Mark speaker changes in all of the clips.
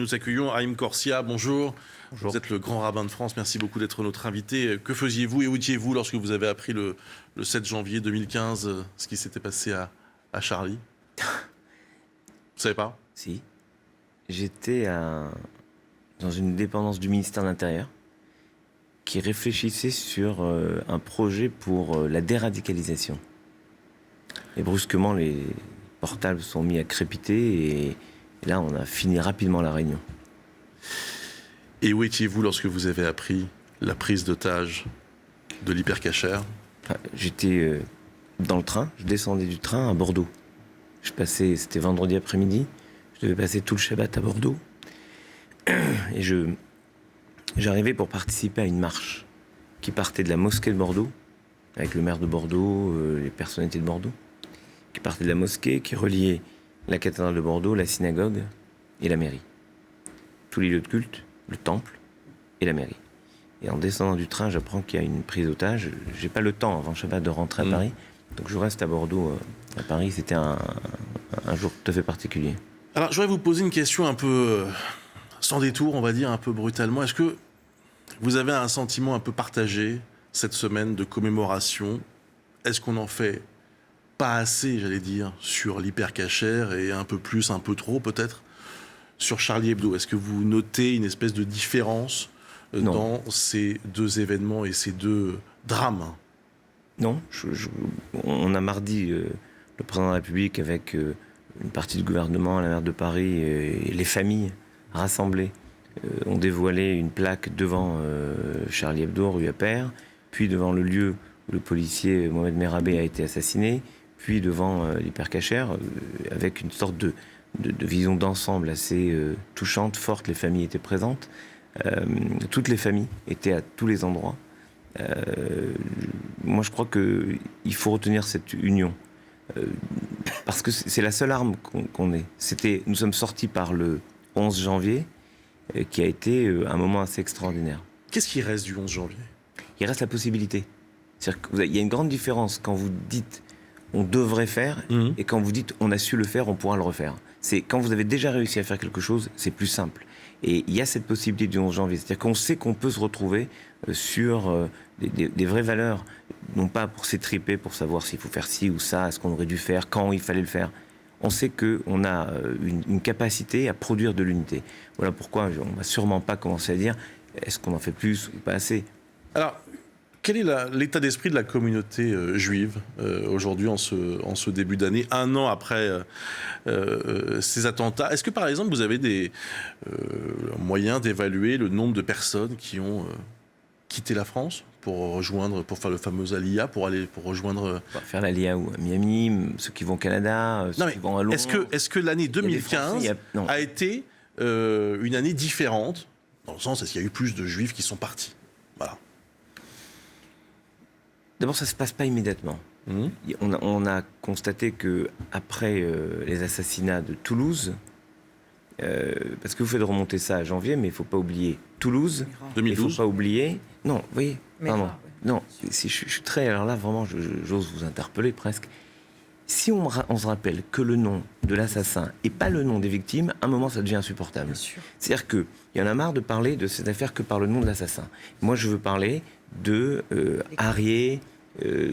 Speaker 1: Nous accueillons Haïm Corsia, bonjour.
Speaker 2: Bonjour.
Speaker 1: Vous êtes le grand rabbin de France, merci beaucoup d'être notre invité. Que faisiez-vous et où étiez-vous lorsque vous avez appris le 7 janvier 2015 ce qui s'était passé à Charlie? Vous savez pas?
Speaker 2: Si. J'étais dans une dépendance du ministère de l'Intérieur qui réfléchissait sur un projet pour la déradicalisation. Et brusquement, les portables sont mis à crépiter et là, on a fini rapidement la réunion.
Speaker 1: Et où étiez-vous lorsque vous avez appris la prise d'otage de l'hypercachère?
Speaker 2: J'étais dans le train, je descendais du train à Bordeaux. C'était vendredi après-midi, je devais passer tout le Shabbat à Bordeaux. Et j'arrivais pour participer à une marche qui partait de la mosquée de Bordeaux, avec le maire de Bordeaux, les personnalités de Bordeaux, qui partait de la mosquée, qui reliait la cathédrale de Bordeaux, la synagogue et la mairie. Tous les lieux de culte, le temple et la mairie. Et en descendant du train, j'apprends qu'il y a une prise d'otage. J'ai pas le temps avant Shabbat de rentrer à Paris, donc je reste à Bordeaux, à Paris. C'était un jour tout à fait particulier.
Speaker 1: Alors, je voudrais vous poser une question un peu sans détour, on va dire, un peu brutalement. Est-ce que vous avez un sentiment un peu partagé cette semaine de commémoration? Est-ce qu'on en fait pas assez, j'allais dire, sur l'hypercachère et un peu plus, un peu trop peut-être, sur Charlie Hebdo? Est-ce que vous notez une espèce de différence dans ces deux événements et ces deux drames?
Speaker 2: Non, on a mardi le président de la République avec une partie du gouvernement, la maire de Paris et les familles rassemblées ont dévoilé une plaque devant Charlie Hebdo, rue Appert, puis devant le lieu où le policier Mohamed Merabé a été assassiné, puis devant l'hypercachère, avec une sorte de vision d'ensemble assez touchante, forte. Les familles étaient présentes. Toutes les familles étaient à tous les endroits. Moi, je crois qu'il faut retenir cette union. Parce que c'est la seule arme qu'on ait. Nous sommes sortis par le 11 janvier, qui a été un moment assez extraordinaire.
Speaker 1: Qu'est-ce qui reste du 11 janvier?
Speaker 2: Il reste la possibilité. C'est-à-dire qu'il y a une grande différence quand vous dites on devrait faire et quand vous dites on a su le faire, on pourra le refaire. C'est quand vous avez déjà réussi à faire quelque chose, c'est plus simple. Et il y a cette possibilité du 11 janvier. C'est-à-dire qu'on sait qu'on peut se retrouver sur des vraies valeurs, non pas pour s'étriper, pour savoir s'il faut faire ci ou ça, ce qu'on aurait dû faire, quand il fallait le faire. On sait qu'on a une capacité à produire de l'unité. Voilà pourquoi on ne va sûrement pas commencer à dire est-ce qu'on en fait plus ou pas assez.
Speaker 1: Alors, quel est l'état d'esprit de la communauté juive aujourd'hui en ce début d'année, un an après ces attentats? Est-ce que par exemple vous avez des moyens d'évaluer le nombre de personnes qui ont quitté la France pour faire le fameux Aliyah, pour rejoindre...
Speaker 2: On va faire l'Aliyah à Miami, ceux qui vont au Canada, ceux qui vont à Londres.
Speaker 1: Est-ce que l'année 2015 a été une année différente, dans le sens, est-ce qu'il y a eu plus de juifs qui sont partis? Voilà.
Speaker 2: D'abord, ça ne se passe pas immédiatement. On a constaté qu'après les assassinats de Toulouse, parce que vous faites remonter ça à janvier, mais il ne faut pas oublier Toulouse.
Speaker 1: 2012.
Speaker 2: Il ne faut pas oublier... Non, vous voyez, pardon.
Speaker 3: Ouais.
Speaker 2: Non, si je suis très... Alors là, vraiment, j'ose vous interpeller presque. Si on se rappelle que le nom de l'assassin et pas le nom des victimes, à un moment, ça devient insupportable. C'est-à-dire qu'il y en a marre de parler de cette affaire que par le nom de l'assassin. Moi, je veux parler de Arié,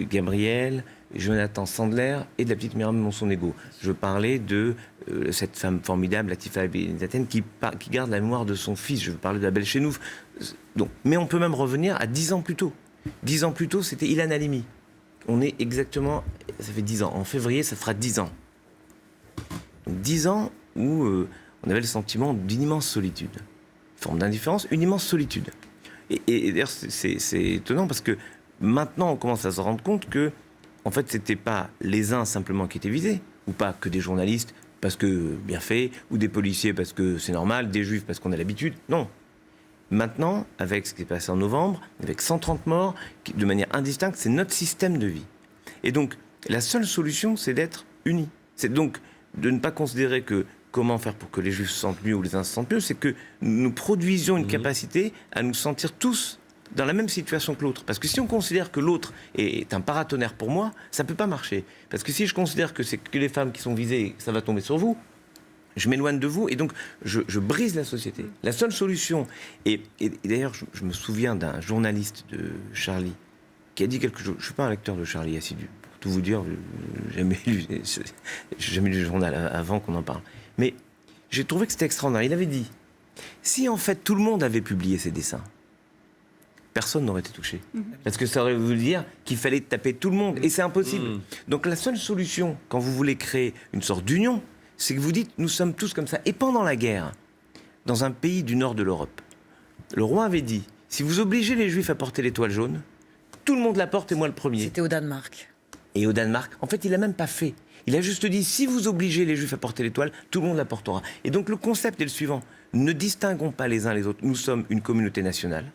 Speaker 2: Gabriel, Jonathan Sandler et de la petite Myriam Monsonego. Je veux parler de cette femme formidable, Latifa Ben-Zaten, qui garde la mémoire de son fils. Je veux parler de la belle Chenouf. Donc, mais on peut même revenir à 10 ans plus tôt. 10 ans plus tôt, c'était Ilan Halimi. On est exactement... Ça fait 10 ans. En février, ça fera 10 ans. Donc 10 ans où on avait le sentiment d'une immense solitude. Une forme d'indifférence, une immense solitude. Et d'ailleurs, c'est étonnant parce que maintenant, on commence à se rendre compte que, en fait, c'était pas les uns simplement qui étaient visés, ou pas que des journalistes parce que bien fait, ou des policiers parce que c'est normal, des juifs parce qu'on a l'habitude. Non. Maintenant, avec ce qui s'est passé en novembre, avec 130 morts, de manière indistincte, c'est notre système de vie. Et donc, la seule solution, c'est d'être unis. C'est donc de ne pas considérer que comment faire pour que les juifs se sentent mieux ou les uns se sentent mieux, c'est que nous produisions une capacité à nous sentir tous dans la même situation que l'autre. Parce que si on considère que l'autre est un paratonnerre pour moi, ça ne peut pas marcher. Parce que si je considère que c'est que les femmes qui sont visées, ça va tomber sur vous, Je m'éloigne de vous et donc je brise la société. La seule solution, et d'ailleurs je me souviens d'un journaliste de Charlie qui a dit quelque chose. Je ne suis pas un lecteur de Charlie assidu, pour tout vous dire, j'ai jamais lu le journal avant qu'on en parle. Mais j'ai trouvé que c'était extraordinaire. Il avait dit, si en fait tout le monde avait publié ses dessins, personne n'aurait été touché. Parce que ça aurait voulu dire qu'il fallait taper tout le monde. Et c'est impossible. Donc la seule solution, quand vous voulez créer une sorte d'union, c'est que vous dites, nous sommes tous comme ça. Et pendant la guerre, dans un pays du nord de l'Europe, le roi avait dit, si vous obligez les Juifs à porter l'étoile jaune, tout le monde la porte et moi le premier.
Speaker 3: C'était au Danemark.
Speaker 2: Et au Danemark, en fait, il n'a même pas fait. Il a juste dit, si vous obligez les Juifs à porter l'étoile, tout le monde la portera. Et donc le concept est le suivant. Ne distinguons pas les uns les autres. Nous sommes une communauté nationale.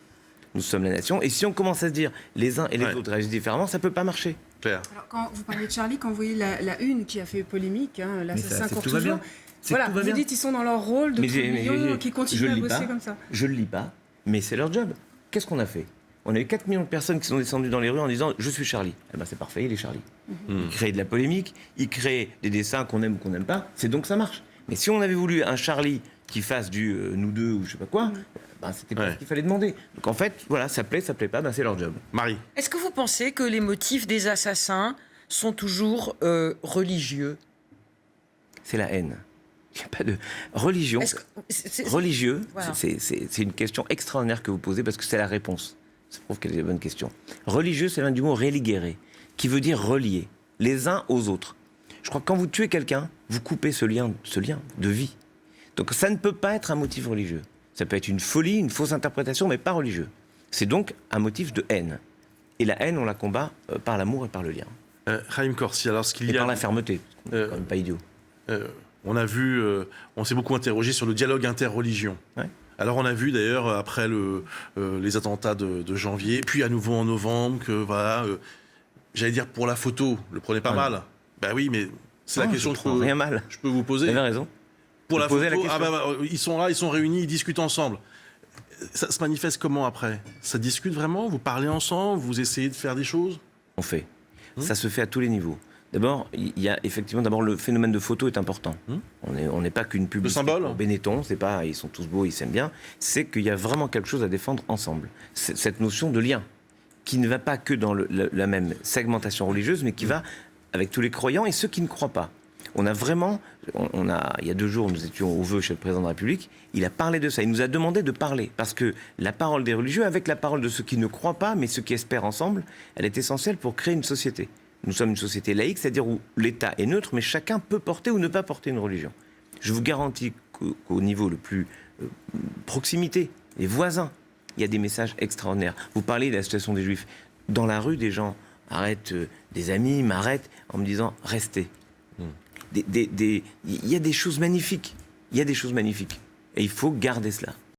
Speaker 2: Nous sommes la nation. Et si on commence à se dire, les uns et les autres réagissent différemment, ça ne peut pas marcher.
Speaker 1: Claire.
Speaker 4: Alors, quand vous parlez de Charlie, quand vous voyez la une qui a fait polémique, l'assassin court
Speaker 2: tout va
Speaker 4: toujours,
Speaker 2: bien.
Speaker 4: voilà, vous dites ils sont dans leur rôle de millions qui continuent à bosser comme ça.
Speaker 2: Je ne le lis pas, mais c'est leur job. Qu'est-ce qu'on a fait? On a eu 4 millions de personnes qui sont descendues dans les rues en disant « Je suis Charlie ». Eh ben c'est parfait, il est Charlie. Il crée de la polémique, il crée des dessins qu'on aime ou qu'on n'aime pas, c'est donc ça marche. Mais si on avait voulu un Charlie qui fasse du nous deux ou je sais pas quoi, ben c'était pas ce qu'il fallait demander. Donc en fait, voilà, ça plaît pas, ben c'est leur job.
Speaker 1: Marie.
Speaker 3: Est-ce que vous pensez que les motifs des assassins sont toujours religieux?
Speaker 2: C'est la haine. Il n'y a pas de religion. Religieux,
Speaker 3: voilà.
Speaker 2: c'est une question extraordinaire que vous posez parce que c'est la réponse. Ça prouve qu'elle est la bonne question. Religieux, c'est l'un du mot religere, qui veut dire relier les uns aux autres. Je crois que quand vous tuez quelqu'un, vous coupez ce lien de vie. Donc ça ne peut pas être un motif religieux. Ça peut être une folie, une fausse interprétation, mais pas religieux. C'est donc un motif de haine. Et la haine, on la combat par l'amour et par le lien.
Speaker 1: Haïm Corsi, alors ce qu'il y
Speaker 2: Et
Speaker 1: a...
Speaker 2: par la fermeté. C'est quand même pas idiot.
Speaker 1: On a vu, on s'est beaucoup interrogé sur le dialogue interreligion.
Speaker 2: Ouais.
Speaker 1: Alors on a vu d'ailleurs après les attentats de janvier, puis à nouveau en novembre, que voilà, j'allais dire pour la photo, le prenez pas mal. Ben oui, mais c'est la question que
Speaker 2: rien mal.
Speaker 1: je peux vous poser.
Speaker 2: Vous avez raison.
Speaker 1: Pour la photo,
Speaker 2: question.
Speaker 1: Ils sont là, ils sont réunis, ils discutent ensemble. Ça se manifeste comment après? Ça discute vraiment? Vous parlez ensemble? Vous essayez de faire des choses?
Speaker 2: On fait. Ça se fait à tous les niveaux. D'abord, il y a effectivement, le phénomène de photo est important. On n'est pas qu'une publicité.
Speaker 1: Le symbole
Speaker 2: pour Benetton, c'est pas, ils sont tous beaux, ils s'aiment bien. C'est qu'il y a vraiment quelque chose à défendre ensemble. Cette notion de lien, qui ne va pas que dans la même segmentation religieuse, mais qui va avec tous les croyants et ceux qui ne croient pas. On a vraiment, il y a 2 jours, nous étions au vœu chez le président de la République, il a parlé de ça, il nous a demandé de parler, parce que la parole des religieux, avec la parole de ceux qui ne croient pas, mais ceux qui espèrent ensemble, elle est essentielle pour créer une société. Nous sommes une société laïque, c'est-à-dire où l'État est neutre, mais chacun peut porter ou ne pas porter une religion. Je vous garantis qu'au niveau le plus proximité, les voisins, il y a des messages extraordinaires. Vous parlez de la situation des Juifs. Dans la rue, des gens arrêtent, des amis m'arrêtent en me disant « restez ». Il y a des choses magnifiques. Il y a des choses magnifiques. Et il faut garder cela.